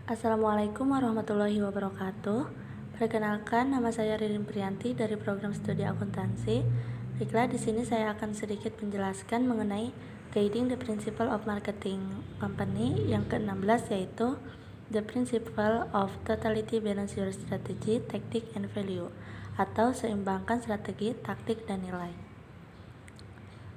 Assalamualaikum warahmatullahi wabarakatuh. Perkenalkan, nama saya Ririn Priyanti dari program studi akuntansi. Baiklah, di sini saya akan sedikit menjelaskan mengenai Guiding the Principle of Marketing Company yang ke-16, yaitu The Principle of Totality Balance Your Strategy, Tactic and Value, atau seimbangkan strategi, taktik, dan nilai.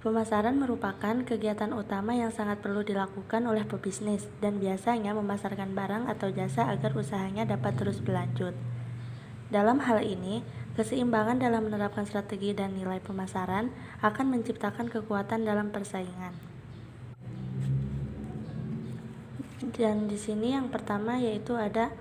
Pemasaran merupakan kegiatan utama yang sangat perlu dilakukan oleh pebisnis dan biasanya memasarkan barang atau jasa agar usahanya dapat terus berlanjut. Dalam hal ini, keseimbangan dalam menerapkan strategi dan nilai pemasaran akan menciptakan kekuatan dalam persaingan. Dan di sini yang pertama yaitu ada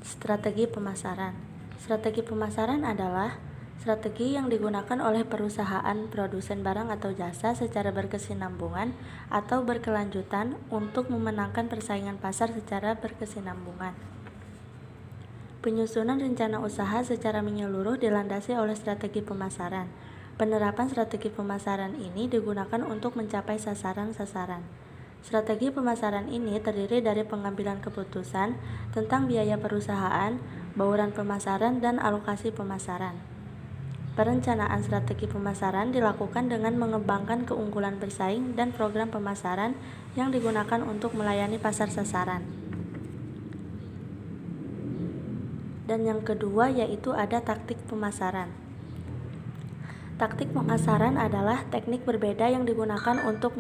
strategi pemasaran. Strategi pemasaran adalah strategi yang digunakan oleh perusahaan produsen barang atau jasa secara berkesinambungan atau berkelanjutan untuk memenangkan persaingan pasar secara berkesinambungan. Penyusunan rencana usaha secara menyeluruh dilandasi oleh strategi pemasaran. Penerapan strategi pemasaran ini digunakan untuk mencapai sasaran-sasaran. Strategi pemasaran ini terdiri dari pengambilan keputusan tentang biaya perusahaan, bauran pemasaran, dan alokasi pemasaran. Perencanaan strategi pemasaran dilakukan dengan mengembangkan keunggulan bersaing dan program pemasaran yang digunakan untuk melayani pasar sasaran. Dan yang kedua yaitu ada taktik pemasaran. Taktik pemasaran adalah teknik berbeda yang digunakan untuk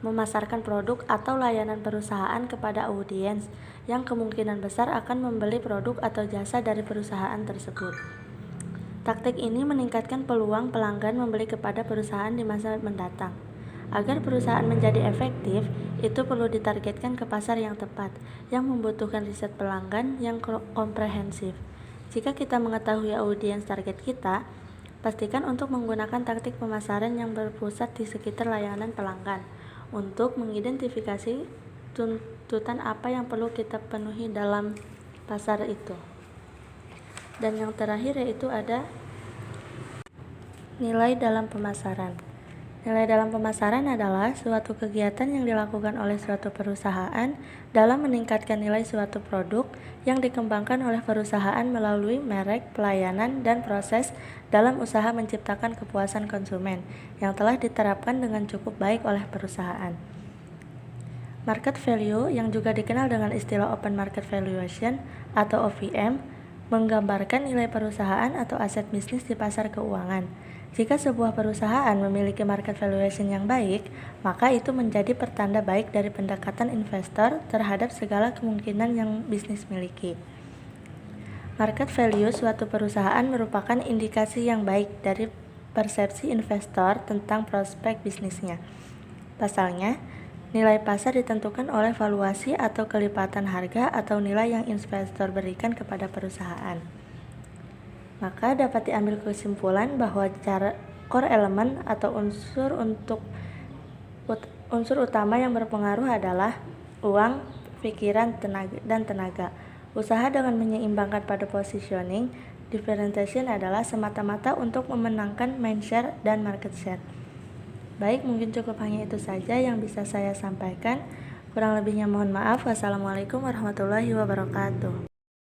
memasarkan produk atau layanan perusahaan kepada audiens yang kemungkinan besar akan membeli produk atau jasa dari perusahaan tersebut. Taktik ini meningkatkan peluang pelanggan membeli kepada perusahaan di masa mendatang. Agar perusahaan menjadi efektif, itu perlu ditargetkan ke pasar yang tepat, yang membutuhkan riset pelanggan yang komprehensif. Jika kita mengetahui audiens target kita, pastikan untuk menggunakan taktik pemasaran yang berpusat di sekitar layanan pelanggan untuk mengidentifikasi tuntutan apa yang perlu kita penuhi dalam pasar itu. Dan yang terakhir yaitu ada nilai dalam pemasaran. Nilai dalam pemasaran adalah suatu kegiatan yang dilakukan oleh suatu perusahaan dalam meningkatkan nilai suatu produk yang dikembangkan oleh perusahaan melalui merek, pelayanan, dan proses dalam usaha menciptakan kepuasan konsumen yang telah diterapkan dengan cukup baik oleh perusahaan. Market value, yang juga dikenal dengan istilah open market valuation atau OVM, menggambarkan nilai perusahaan atau aset bisnis di pasar keuangan. Jika sebuah perusahaan memiliki market valuation yang baik, maka itu menjadi pertanda baik dari pendekatan investor terhadap segala kemungkinan yang bisnis miliki. Market value suatu perusahaan merupakan indikasi yang baik dari persepsi investor tentang prospek bisnisnya. Pasalnya, nilai pasar ditentukan oleh valuasi atau kelipatan harga atau nilai yang investor berikan kepada perusahaan. Maka dapat diambil kesimpulan bahwa core element atau unsur utama yang berpengaruh adalah uang, pikiran, dan tenaga. Usaha dengan menyeimbangkan pada positioning, differentiation adalah semata-mata untuk memenangkan mind share dan market share. Baik, mungkin cukup hanya itu saja yang bisa saya sampaikan. Kurang lebihnya mohon maaf. Wassalamualaikum warahmatullahi wabarakatuh.